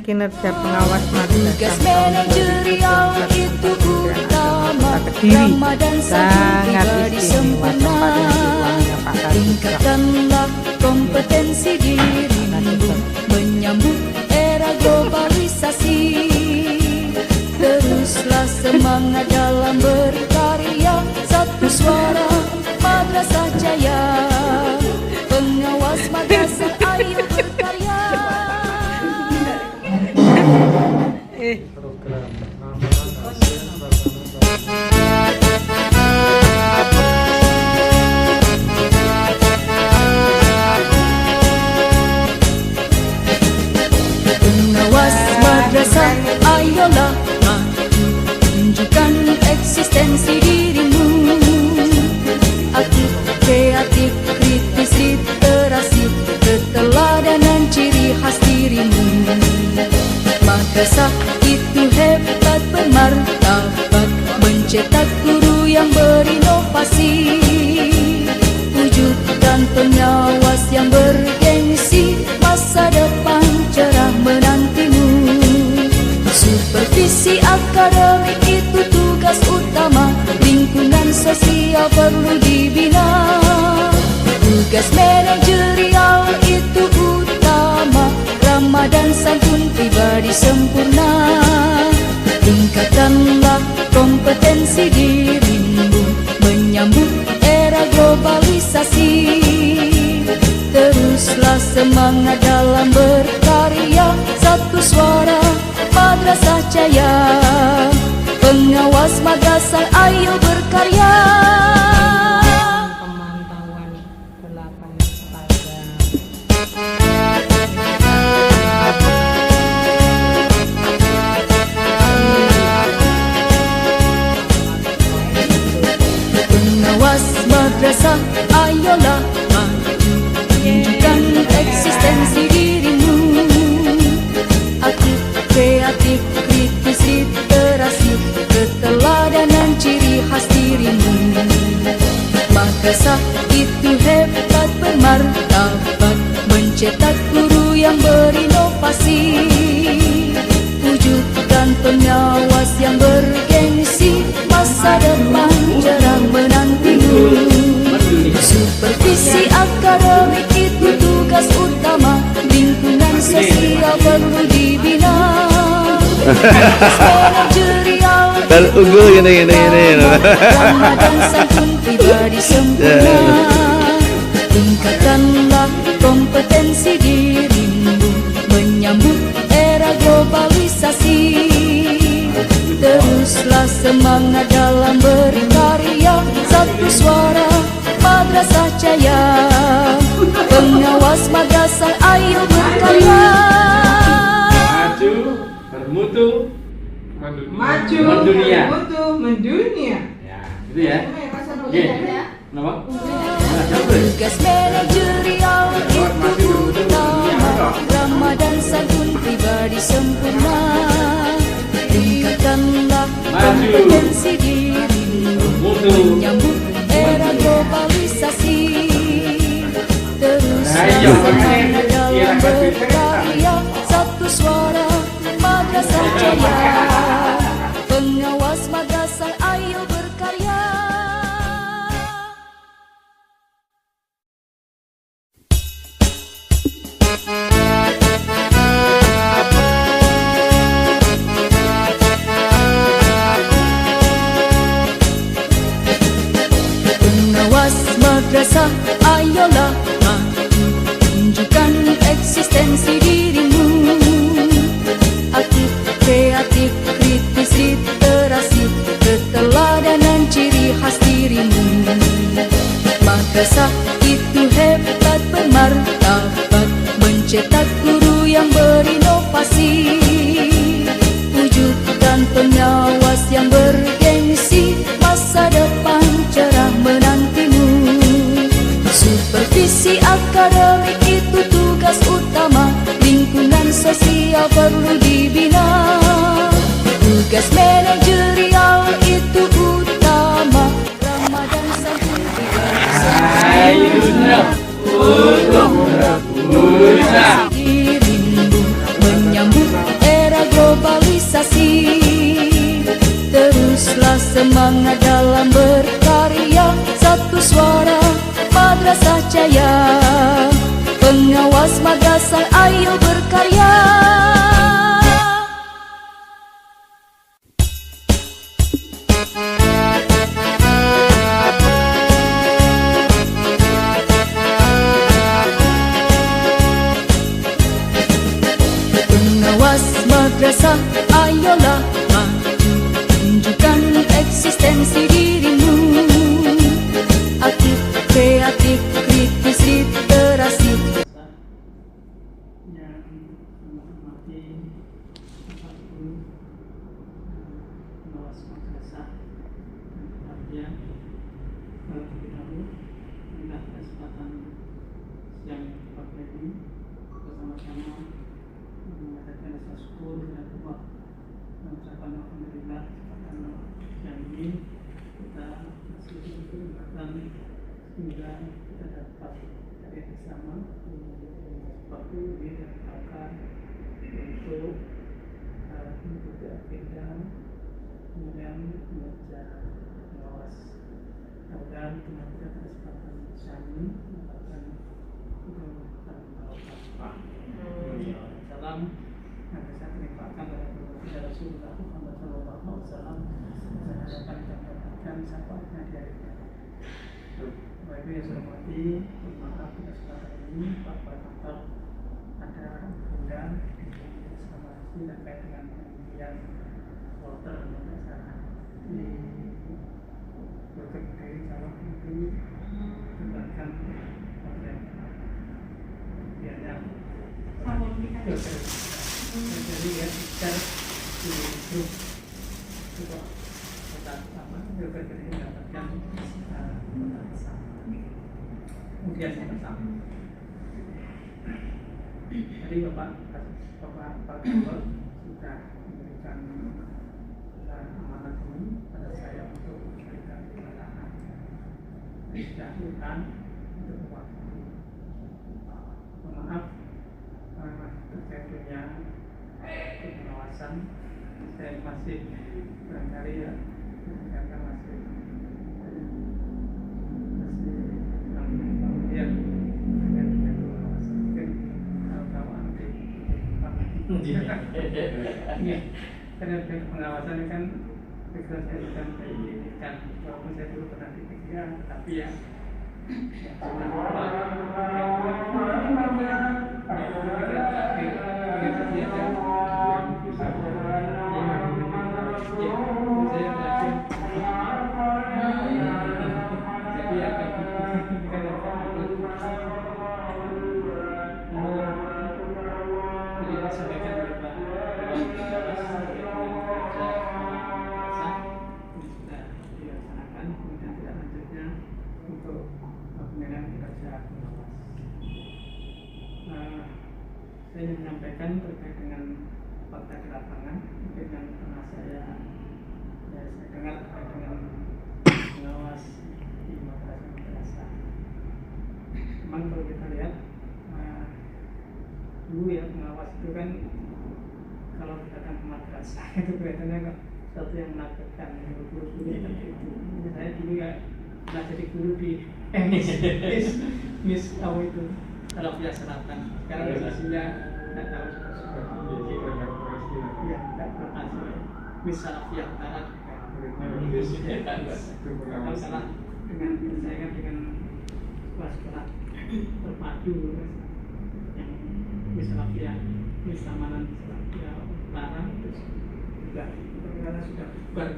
kinerja pengawas tugas manajerial itu utama. Ramadan sangat pribadi sempurna. Tingkatkanlah kompetensi dirimu menyambut era globalisasi. Teruslah semangat dalam berkarya, satu suara Madrasah Jaya. Pengawas madrasah ayo berkarya. Pengawas madrasah ayolah maju, tunjukkan eksistensi dirimu. Aktif, kreatif, kritis, literasi, keteladanan ciri khas dirimu. Madrasah itu hebat bermartabat, mencetak guru yang berinovasi. Wujudkan pengawas yang bergengsi, masa depan cerah menantimu. Supervisi akademik itu tugas utama, lingkungan sosial perlu dibina. Tugas manajerial itu utama, Ramadan santun pribadi sempurna. Tingkatkanlah kompetensi dirimu menyambut era globalisasi. Teruslah semangat dalam berkarya, satu suara Madrasah Jaya. Pengawas madrasah ayo berkarya. Pemantauan 8 pada Pengawas madrasah ayolah maju, tunjukkan eksistensi dirimu. Aktif, kreatif, kritis, literasi, keteladanan ciri khas dirimu. Madrasah itu hebat bermartabat, mencetak guru yang berinovasi. Wujudkan pengawas yang bergengsi, masa depan cerah menantimu. Supervisi akademik itu tugas utama, lingkungan sosial perlu dibina. Tugas manajerial itu utama, Ramadan santun pribadi sempurna. Tingkatkanlah kompetensi dirimu menyambut era globalisasi. Teruslah semangat dalam berkarya, satu suara Madrasah Jaya. Pengawas madrasah ayo berkarya. Maju, bermutu, Maju, mendunia. bermutu, mendunia. Ya, gitu ya. Oke. Kenapa? Tugas manajerial itu utama, Ramadan santun pribadi sempurna. Tingkatkanlah kompetensi dirimu menyambut era globalisasi. Teruslah semangat dalam berkarya, satu suara Madrasah Jaya. Pengawas madrasah ayo berkarya. Pengawas madrasah ayolah maju, tunjukkan eksistensi dirimu. Aktif, kreatif, kritis, literasi, keteladanan ciri khas dirimu. Madrasah itu hebat bermartabat, mencetak guru yang berinovasi. Wujudkan pengawas yang bergengsi, masa depan cerah menantimu. Supervisi akademik itu tugas utama, lingkungan sosial perlu dibina. Tugas manajerial itu utama, Ramadan santun pribadi sempurna. Dirimu menyambut semangat dalam berkarya, satu suara Madrasah Jaya. Pengawas madrasah, ayo berkarya. Pengawas madrasah, ayolah maju, tunjukkan eksistensi dirimu. Aktif, kreatif, kritis, literasi. Yang menghormati 40 pengawas madrasah dan keluarga, terlebih dahulu inilah kesempatan siang pagi ini bersama-sama mengadakan rasa syukur dan doa dan ucapan alhamdulillah karena siang ini kita masih diberi kesempatan hingga kita dapat hadir bersama seperti dilakukan untuk mengikuti agenda kemudian membaca pengawas. Mudah-mudahan dengan kita kesempatan siang ini akan kita melakukan salam yang bisa dilimpahkan kepada Rasulullah Muhammad SAW dan harapan kita mendapatkan syafaatnya di hari kiamat. Baik, yang saya hormati, maaf atas kesempatan ini Pak Koordinator ada bunda sama istri terkait dengan pembelian kloter madrasah di berbagai calon itu diberikan oleh biaya jadi ya secara di grup juga kita sama berbagai mendapatkan kemudian yang pertama tadi Bapak Gubernur sudah memberikan amanat ini pada saya untuk memberikan pengarahan dan untuk mewakili. Maaf terkait dengan pengawasan saya masih barangkali ya karena masih kemudian dengan pengawasan mungkin kalau nanti karena pengawasan kan pikiran saya sedang pendidikan walaupun saya dulu pernah di pikiran tapi ya saya menyampaikan terkait dengan fakta di lapangan mungkin yang pernah saya dengar terkait dengan pengawas di madrasah. Memang kalau kita lihat dulu ya pengawas itu kan kalau kita datang ke madrasah itu kelihatannya sesuatu yang menakutkan, guru-guru seperti itu. Saya dulu ya pernah jadi guru di Miss tahu itu Salafiyah Selatan. Sekarang posisinya tidak tahu ya, tidak berhasil. Miss Salafiyah Barat. Kalau salah dengan persaingan dengan sekolah-sekolah terpadu yang Miss Salafiyah, Miss Samanan Salafiyah Barat terus juga ternyata sudah bubar.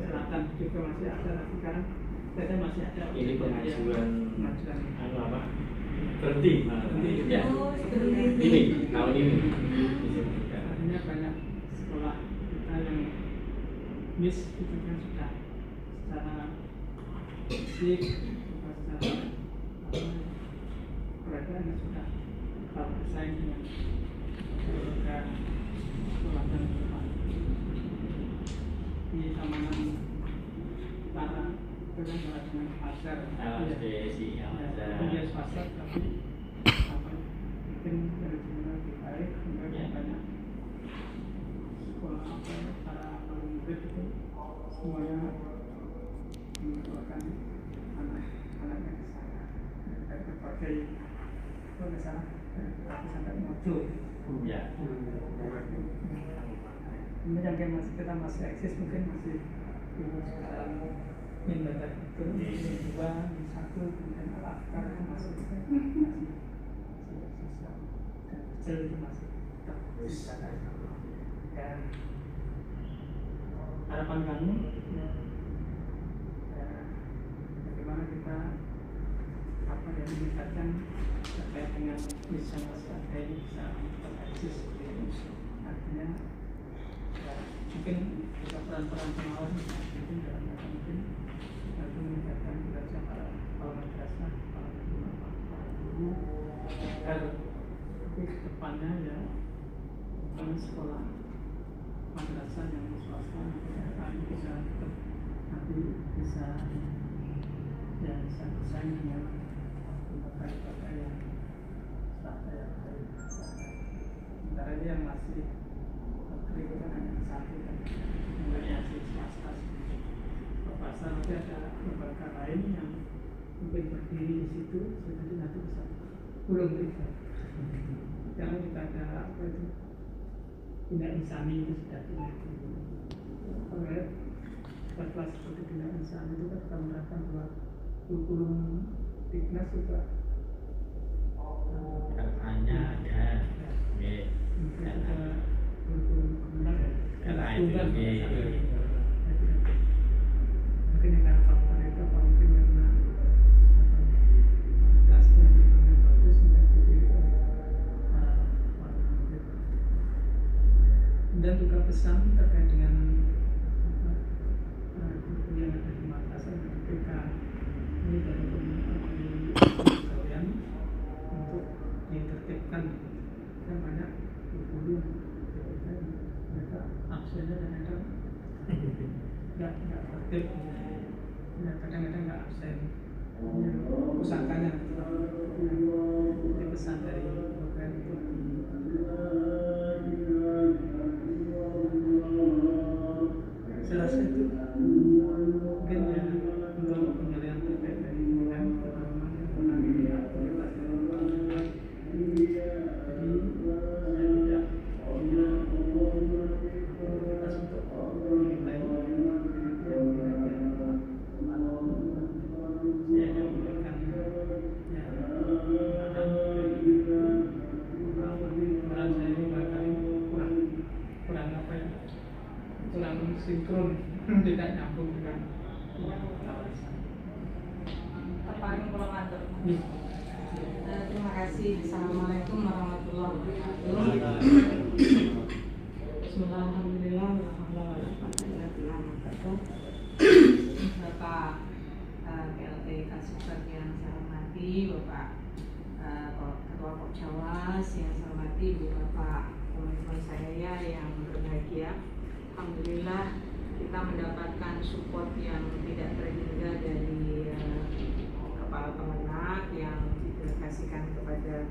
Selatan juga masih ada, tapi sekarang saya masih ada. Ini pengajuan apa? Berhenti ya. Ini tahun ini artinya banyak sekolah kita yang miss itu kan sudah secara fisik secara mereka sudah bersaing dengan sekolah dan sekolah di Samanan Utara itu kan dengan pasar dia pasar tapi apa mungkin dari jumlah lebih baik mungkin banyak sekolah para murid itu semuanya mengeluarkan anak-anaknya ke sana dari berbagai tapi sampai muncul. Ya. Ini yang kita masih eksis mungkin masih sekarang Minbada itu dua, satu, kemudian Al-Afkar masih sosial dan kecil itu masih tetap bisa. Dan harapan kami bagaimana kita meningkatkan terkait dengan bisa masyarakat ini bisa tereksis seperti ini. Artinya mungkin juga peran-peran pengawas mungkin dalam jangka mungkin itu meningkatkan kinerja para madrasah, para guru agar ke depannya ya bukan sekolah madrasah yang swasta tapi bisa tetap nanti bisa bersaing dengan lembaga yang swasta yang baik. Sementara ini yang masih itu kan hanya satu kan, mulai masih swasta. Pasar nanti ada lembaga lain yang mungkin berdiri di situ, jadi nanti bisa belum bisa. Jangan kita ada apa itu tidak insani itu sudah tidak. Oleh kelas seperti tidak insani itu kan kita menerapkan bahwa kurikulum Dignas juga hanya ada mungkin ada kurikulum komunal tunggal mungkin yang faktor itu apa mungkin karena gasnya yang bagus dan dan juga pesan terkait dengan buku yang ada di Makassar dan PK ini dari kalian untuk ditertibkan dan banyak guru mereka absennya kadang-kadang nggak tertib, kadang-kadang nggak absen pusakanya. Jadi pesan dari program itu saya rasa itu mungkin ya untuk penilaian terkait dengan pengalaman aktivitas. Jadi saya tidak punya otoritas untuk menilai yang saya hanya memberikan ya saya ini barangkali kurang apa ya, kurang sinkron, tidak nyambung dengan kawasan. Terpaling pulang kantor. Terima kasih. Assalamualaikum warahmatullahi wabarakatuh. Bismillahirrahmanirrahim. Bapak PLT Kasubag yang saya hormati, Bapak Ketua Popjawas yang saya hormati, Bapak teman-teman saya yang berbahagia. Alhamdulillah kita mendapatkan support yang tidak terhingga dari Kepala Kemenak yang didelegasikan kepada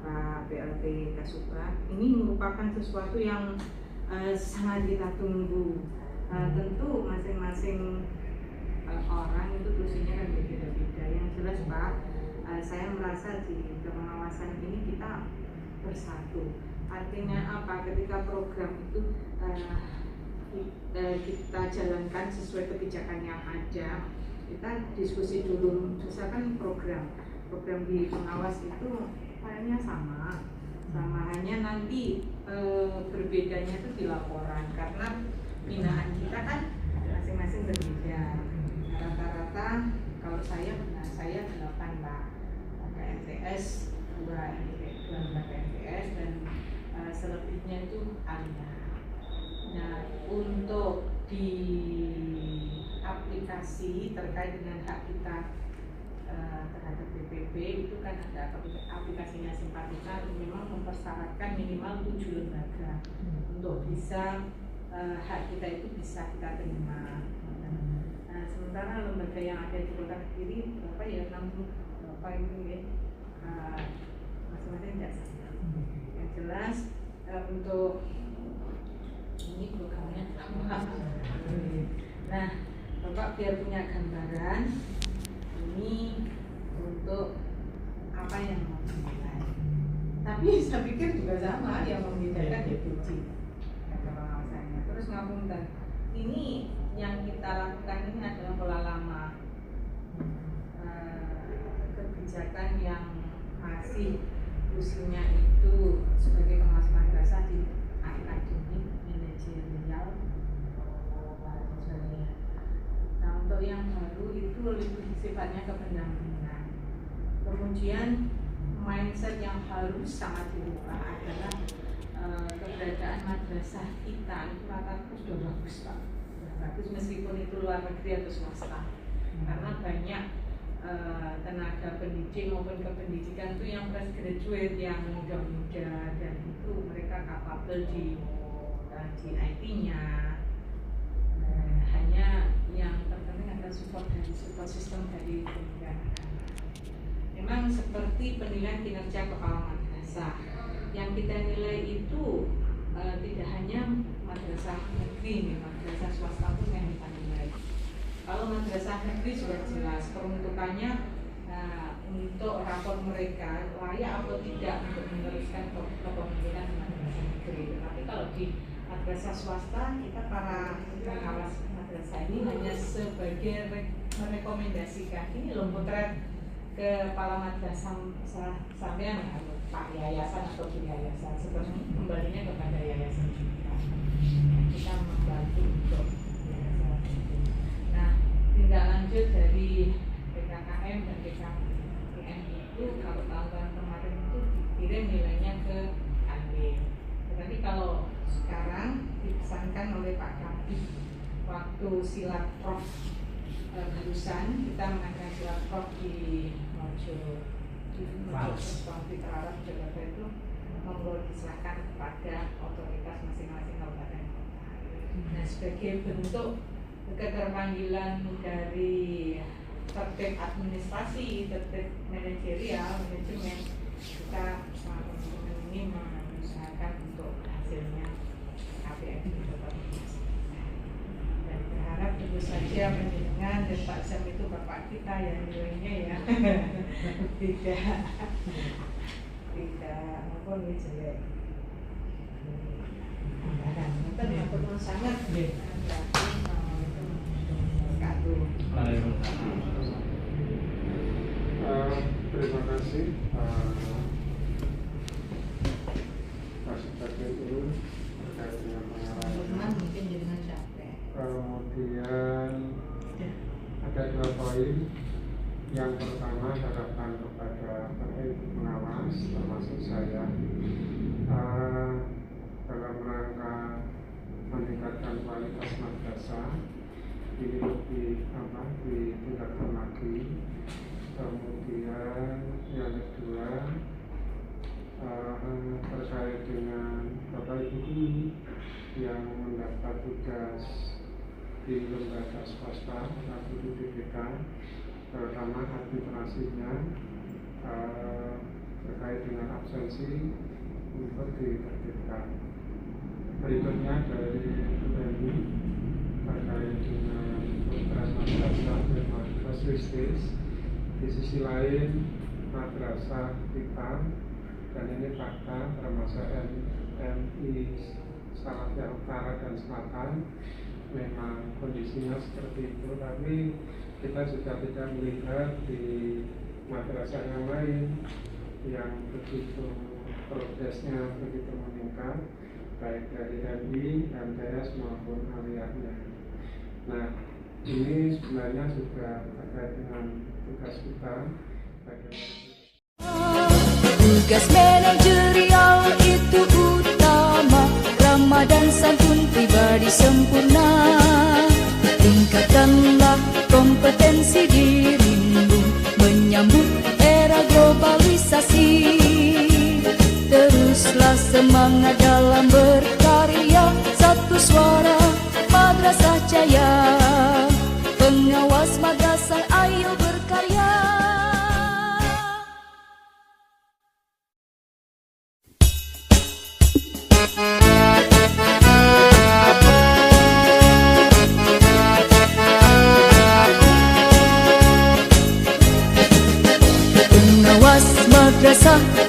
Pak PLT Kasubag. Ini merupakan sesuatu yang sangat kita tunggu. Tentu masing-masing orang itu tulisnya kan berbeda-beda. Yang jelas Pak, saya merasa di pengawasan ini kita bersatu. Artinya apa? Ketika program itu kita jalankan sesuai kebijakan yang ada, kita diskusi dulu. Misalkan program di pengawas itu kayaknya sama, hanya nanti berbedanya itu di laporan karena binaan kita kan masing-masing berbeda. Rata-rata kalau saya 8 Pak, KMTS 2 KMTS dan selebihnya itu ada. Nah, untuk di aplikasi terkait dengan hak kita terhadap BPP itu kan ada aplikasinya Simpatika, memang mempersyaratkan minimal 7 lembaga untuk bisa hak kita itu bisa kita terima. Nah, sementara lembaga yang ada di Kota Kediri berapa ya, 60 berapa ini ya, masing-masing tidak sama. Yang jelas untuk ini program biar punya gambaran ini untuk apa yang mau dinilai. Tapi saya pikir juga sama yang membedakan DPJ kata pengawasannya. Terus ngapunten, ini yang kita lakukan ini adalah pola lama, kebijakan yang masih usianya itu sebagai pengawas madrasah di akademik, manajerial, dan sebagainya. Nah, untuk yang baru itu lebih sifatnya kependampingan. Kemudian mindset yang harus sangat dirubah adalah keberadaan madrasah kita itu rata-rata sudah bagus, Pak. Sudah bagus meskipun itu luar negeri atau swasta. Karena banyak tenaga pendidik maupun kependidikan itu yang fresh graduate, yang muda-muda, dan itu mereka capable di IT-nya. Hanya yang terpenting adalah support sistem dari pendidikan. Memang seperti penilaian kinerja kepala madrasah, yang kita nilai itu tidak hanya madrasah negeri, madrasah swasta pun yang kita nilai. Kalau madrasah negeri sudah jelas peruntukannya untuk rapor mereka layak atau tidak untuk meneruskan kepemimpinan madrasah negeri. Tapi kalau di madrasah swasta, kita para pengawas madrasah ini hanya sebagai merekomendasikan, ini loh potret kepala madrasah sampean Pak yayasan atau di yayasan, sebenarnya kembalinya kepada yayasan juga. Kita membantu untuk yayasan. Nah, tindak lanjut dari PKKM dan PKPM itu kalau tahun-tahun kemarin itu dikirim nilainya ke Anwin. Tetapi kalau sekarang dipesankan oleh Pak Kabid waktu silat prof barusan kita mengadakan silat prof di Mojo di Terawat Jakarta itu, monggo diserahkan kepada otoritas masing-masing kabupaten kota. Nah, sebagai bentuk keterpanggilan dari tertib administrasi, tertib manajerial, manajemen, kita sama teman-teman ini mengusahakan untuk hasilnya KPM tetap dan berharap tentu saja penjenengan dan Pak Sam itu bapak kita yang nilainya ya tidak maupun jelek. Anggaran itu yang perlu sangat terima kasih Pak Sebagai Guru terkait dengan pengarahan. Mungkin dengan capek. Kemudian ada 2 poin. Yang pertama harapan kepada pengawas termasuk saya dalam rangka meningkatkan kualitas madrasah ini ditingkatkan lagi. Kemudian yang kedua terkait dengan Bapak Ibu guru yang mendapat tugas di lembaga swasta atau guru DPK, terutama administrasinya terkait dengan absensi untuk ditertibkan. Berikutnya dari BNI terkait dengan tugas madrasah dan madrasah Swiss. Di sisi lain madrasah kita, dan ini fakta termasuk MI Salatiga Utara dan Selatan, memang kondisinya seperti itu. Tapi kita juga tidak melihat di madrasah yang lain yang begitu progresnya begitu meningkat, baik dari MI, MTS maupun aliyahnya. Nah, ini sebenarnya juga terkait dengan tugas kita tugas manajerial itu utama, ramah dan santun pribadi sempurna. Tingkatkanlah kompetensi dirimu menyambut era globalisasi. Teruslah semangat dalam berkarya, satu suara Madrasah Jaya. Pengawas madrasah ayo berkarya. sah